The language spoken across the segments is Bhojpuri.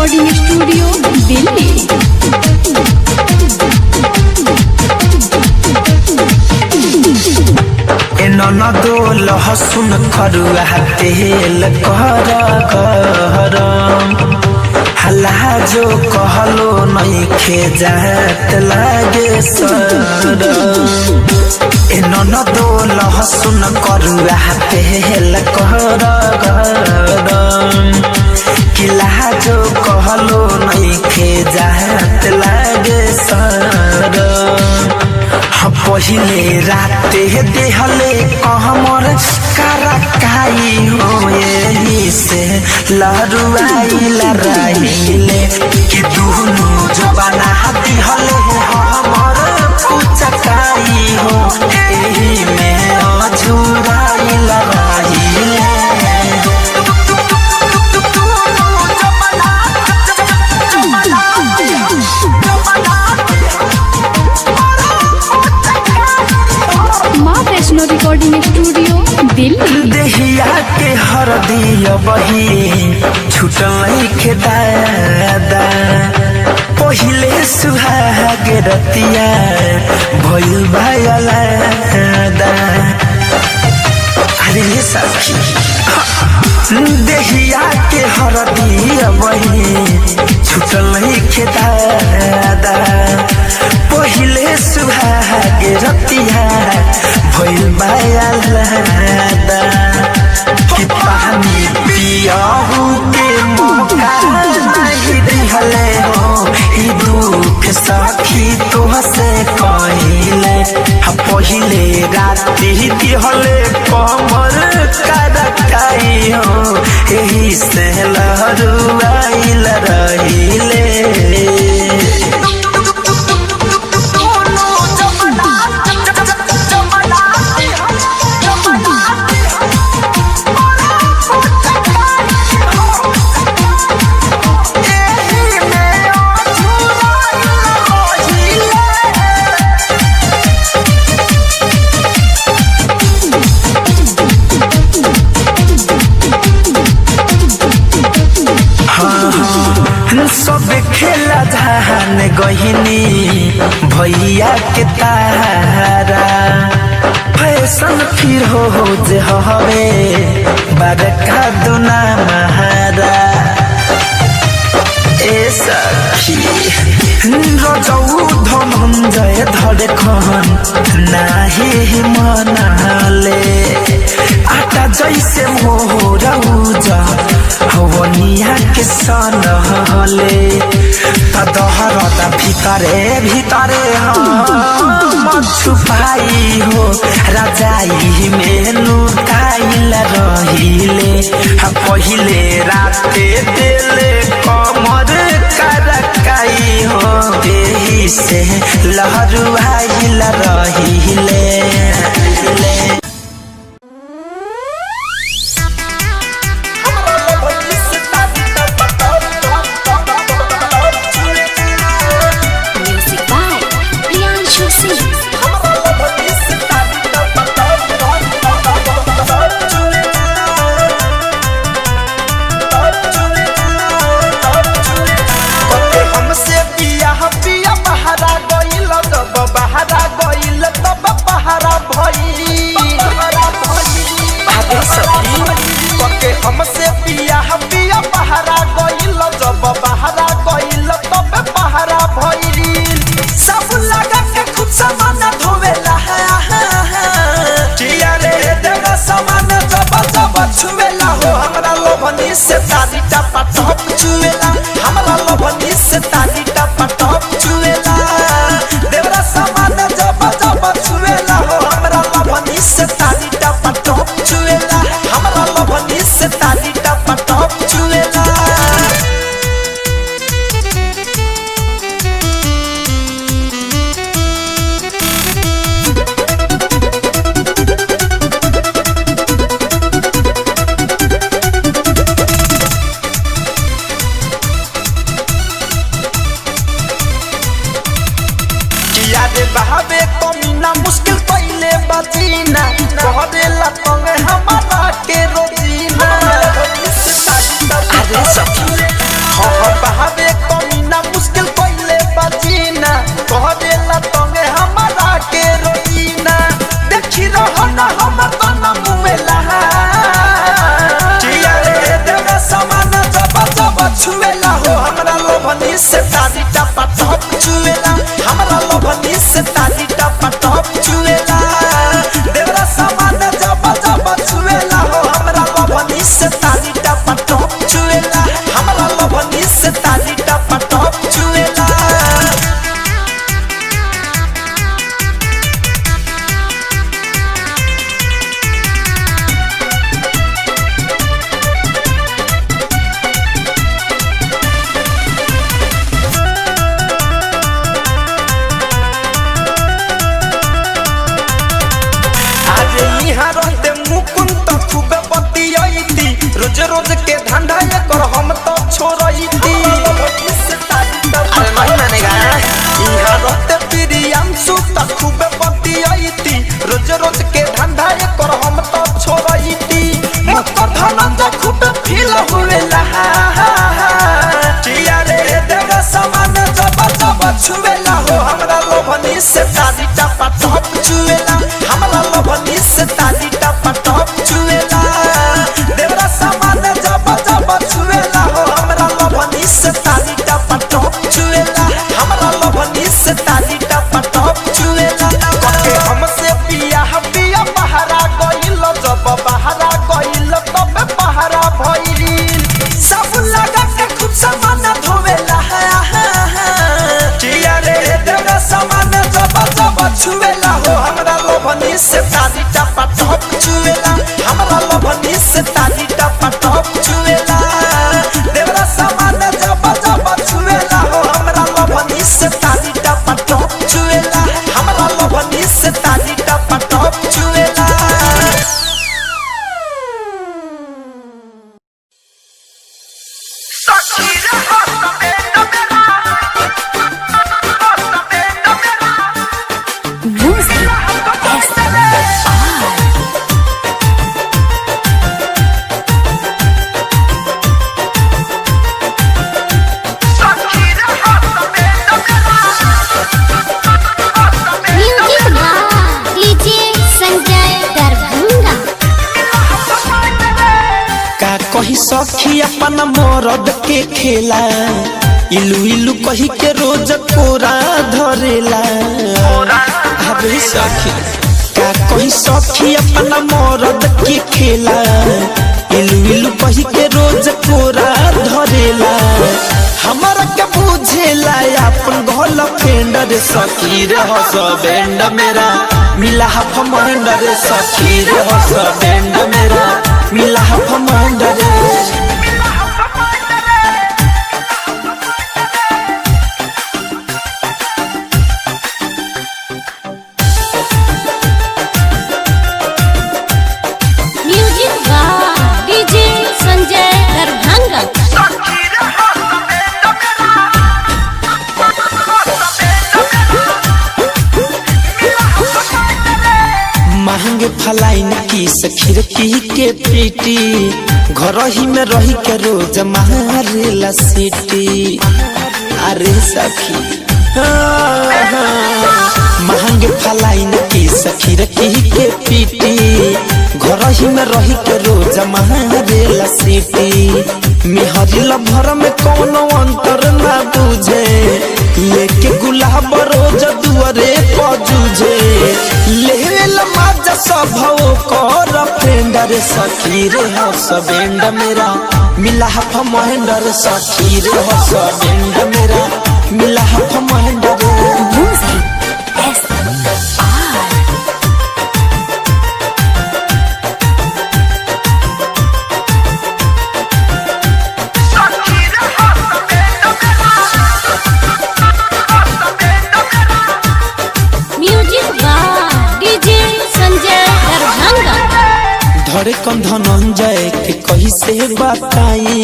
Recording studio Delhi. ननदो लहसुन खरुआ तेल कर गरम हल्ला जो कहलो नहीं खेजात लागे सरम। ननदो लहसुन खरुआ तेल कर गरम किला जो कहलो नहीं खेजात लागे सरम। पहिले राते देहले कहमर करकाई हो यही से लहरुआई लराइले कि दुनु जो बना दिहले हमर पुचकाई हो एही में अझुराई लराइले। Vaishno recording studio Delhi. देहिया के हरदिया बही छुटल के दादा पहिले सुहाग रतिया भइल भायलादा। अरे सखी देहिया के हरदिया बही छुटल के दादा पहिले सुहाग रतिया भइल भायलादा कि पानी पियाहू के मौका नहीं दिहले हो ई दुख सखी तोहसे कहिले। पहिले राति दिहले कमर करकाई हो एही से लहरुआइल रहिले। सब खेला धान गहिनी भैया के तारा फैशन फिर हो जे हवे बड़का दुना महारा। ए सखी रजौ धनंजय धड़कन नाही मनाले आटा जैसे मोरौजा हवनिया के सनहले तदहरदा भीतरे भीतरे हम छुपाई हो रजाई में लुकाइल रहिले। पहिले राते देले कमर करकाई हो एही से लहरुआइल रहिले। हमसे पिया पिया पहरा गइल जब बहरा गइल तब पहरा भइल सब लगा के खुद सामान धोवेला किया रे देवा सामान जब जब छुवेला हो हमरा लोभनी से तारी टपा टप छुवेला हमरा लोभनी से तारी टपा टप छुवेला देवरा सामान जब जब छुवेला हो हमरा लोभनी से तारी टपा टप छुवेला हमरा लोभनी से तारी टपा टप छुवेला। बहावे कमीना मुश्किल पहले बजीना कहरेला तंग हमारा के रोजीना। अरे सखी कोना हमर तना मुवेला किया रे देवा समान जब जब छुएला हो हमरा लोभनी से तारी टपा टप छुएला हमरा लोभनी से तारी टपा टप छुएला देवा समान जब जब छुएला हो हमरा लोभनी से तारी टपा टप छुएला हमरा लोभनी से तारी टपा टप छुएला यहाँ रहते मुकुंद खूबे बतियाईती रोज रोज के धंधा ये कर हम तो छोड़ईती अरे नहीं मानेगा यहाँ रहते प्रियांशु तो खूबे बतियाईती रोज रोज के धंधा ये कर हम तो छोड़ईती मकर धनंजय खूबे फील हुएला किया रे देवा समान जब जब छुएला हो हमरा लोभनी से तारी टपा टप छुएला हमरा लोभनी से तारी टपा टप छुएला देवरा समान जब जब छुएला हो हमरा लोभनी से तारी टपा टप छुएला हमरा लोभनी से तारी टपा टप छुएला कके हमसे पिया पिया बहरा गइल जब बहरा गइल तब बहरा भइल सब लगा के खूब समान धोवेला किया रे देवरा समान जब जब छुएला हो हमरा लोभनी से तारी टपा टप छुएला हमरा लोभनी से तारी टपा टप छुएला देवरा समान जब जब छुएला हो हमरा लोभनी से तारी टपा टप छुएला हमरा लोभनी से तारी टपा टप छुएला कही सखी अपन मरद के खेला इलू इलू कही के रोज कोरा धरेला अबे सखी का कही सखी अपन मरद के खेला इलू इलू कही के रोज कोरा धरेला हमरा के बुझेला अपन घर फेंडर सखी रे हस बैंड मेरा मिला हफ मंडर सखी रे हस बैंड मेरा मिला हफ मंडर महंगे फलाइन की खिड़की के पीटी घर ही में रही के रोज मारेला सीटी अरे सखी महंगे फलाइन की खिड़की के पीटी घर ही में रही के रोज मारेला सीटी मेहरिल भर में कोनो अंतर ना बुझे लेके गुलाब रोज दुआरे पजूझे लेवेला माजा सब कर फ्रेंडर सखी रे हस बैंड मेरा मिला हफ महेंडर सखी रे हस बैंड मेरा मिला हफ महेंडर धरे कम धनंजय के कही से बताई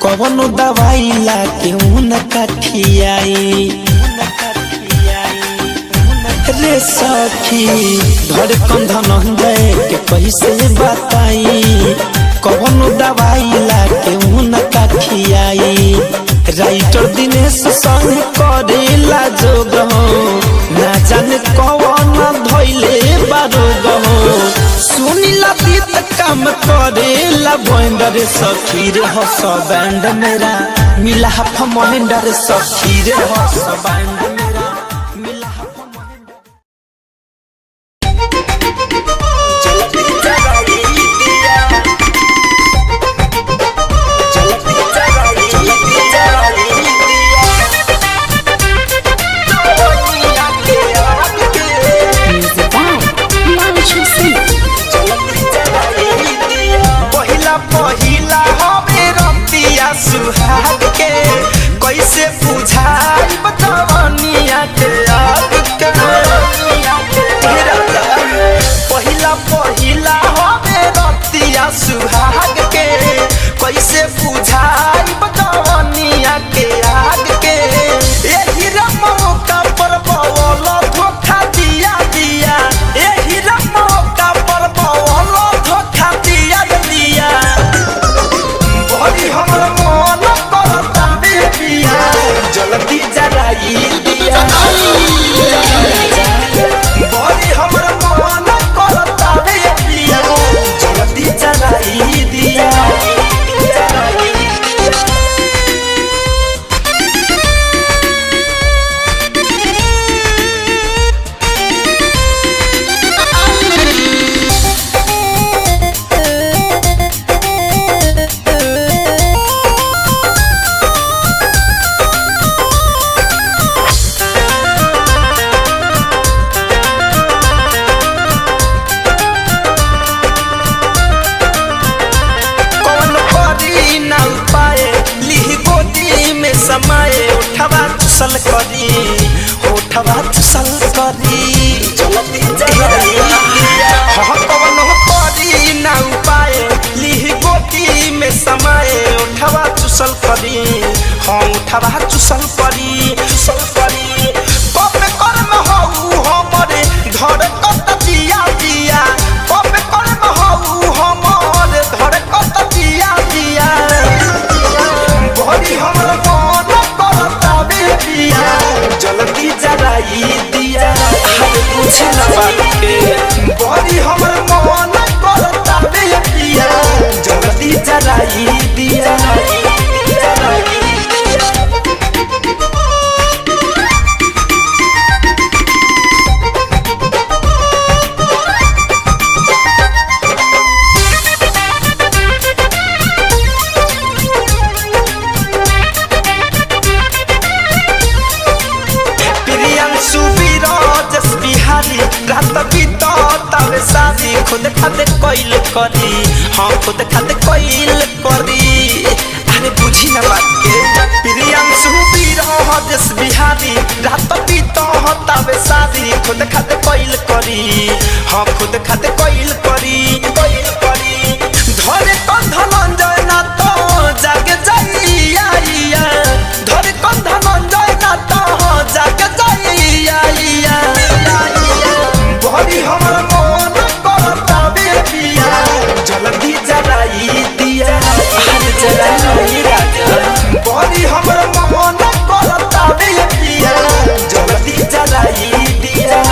कवनो दवाई ला के उनका खियाई रे सखी धरे कम धनंजय के कही से बताई कवनो दवाई ला के उनका खियाई राइटर दिनेश संग करेला जोग हो ना जाने कौन धैले बारोग हो सुनीला बीत काम करेला बैंडर सखी रे हस बैंड मेरा मिला हफ महेंडर सखी रे हस बैंड मेरा मिला हफ महेंडर पहिला हवे रतिया सुहाग के कैसे बुझाई बतवनिया के आग के पहिला हवे रतिया सुहाग के कैसे बुझाई बतवनिया के आग के एही मौका पर बवल धोखा दिया दिया एही मौका पर बवल धोखा दिया दिया बड़ी हमर मन करता बेबिया जल्दी जराई दिया बड़ी हमर मन करता बेबिया जल्दी जराई दिया समाए उठवा चुसल करी उठवा चुसल करी पवन करी ना उपाय लिही गोटी में समाए उठवा चुसल करी हाँ उठवा चुसल करी कब कर्म हऊ हमरे धर कत दिया दिया कब कर्म हऊ हमरे धर कत दिया दिया बड़ी हमर जल्दी जराई दिया कुछ न बात के बड़ी हमर मन करता बेबिया जल्दी जराई दिया रात बीता तब शादी खुद खाते कोइल करी हाँ खुद खाते कोइल करी अरे बुझी न बात के प्रियांशु बीरजस बिहारी रात बीता तब शादी खुद खाते कोइल करी हाँ खुद खाते कोइल करी धरे कंधनंजय ना तो जागे जाइया धरे कंधनंजय ना तो जागे जाइया बड़ी हमर मन करता बेबिया जल्दी जराई दिया जराई राजा बड़ी हमर मन करता बेबिया जल्दी जराई दिया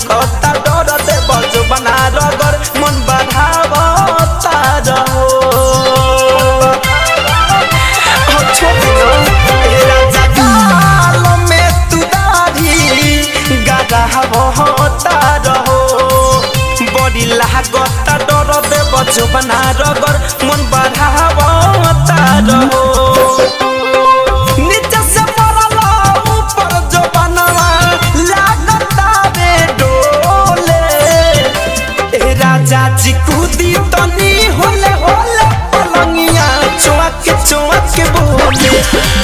लागता डर दे बजो बना रगर मन बढ़ावता रहो राजा गाल में तू दाढ़ी गादा होता रहो बड़ी लागता डर दे बजो बना रगर मन बढ़ावता रहो नीचे से मरला ऊपर जो बनवा लागता बे डोले ए राजा जी कूदी तनी होले होले पलंगिया चौक बोले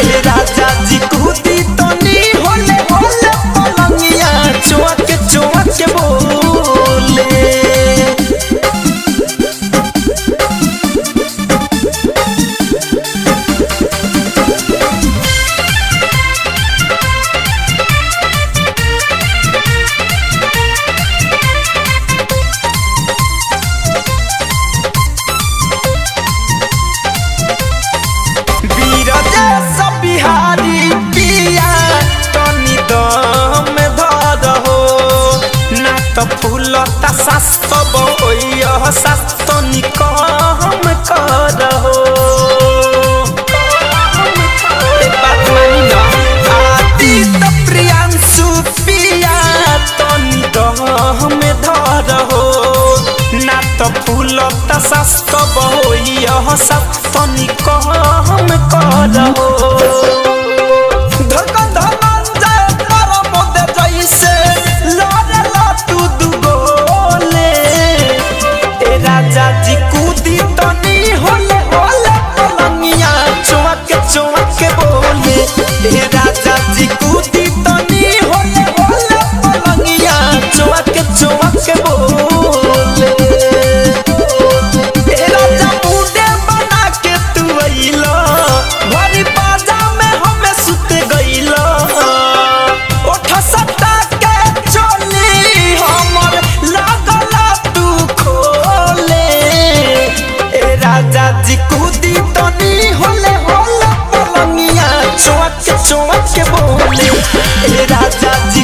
ए राजा जी कूदी तनी होले होले पलंगिया चौक बोले बिहारी पिया तनी दम धरहो ना तो फूलता शास्त्र बोइया शास्त्र निकम करहो बात मानी ना आदि तो प्रियांशु पिया तनी दम धरहो ना तो फूलता शास्त्र बोइया शास्त्र निकम करहो राजा जी कूदी तनी होले होले पलंगिया चौक बोले हे राजा जी कूदी तनी होले होले पलंगिया चौक बोले हे राजा मुंडे बना के तू अइलो भरी बाजा में हमें सुत गइलो ओठ सटा के चोली हमर लागला तू खोले ए राजा जी कूदी तनी होले होले पलंगिया चौक बोले ए राजा जी